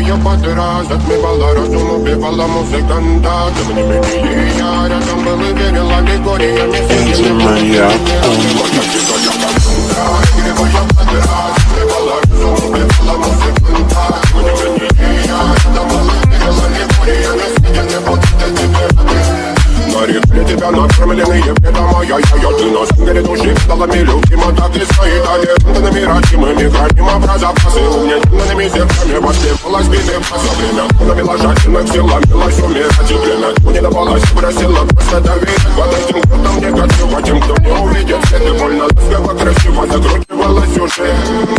ее под раз отмевала разум, убивала музыканта. Тем не менее я рядом был и верил аллегориями. Энди моя. Для тебя накормленные предома я ты нас горит души столами любима. Так и стоит талентами родимыми граним образопасы. Угнетенными зерками воспевалась битвы за время. Навела жадных сил, ломилась умирать и время. Не давалась, просила просто доверять. Под этим кто-то мне красиво, тем, кто не увидит свет. И больно ласково, красиво закручивалась уже.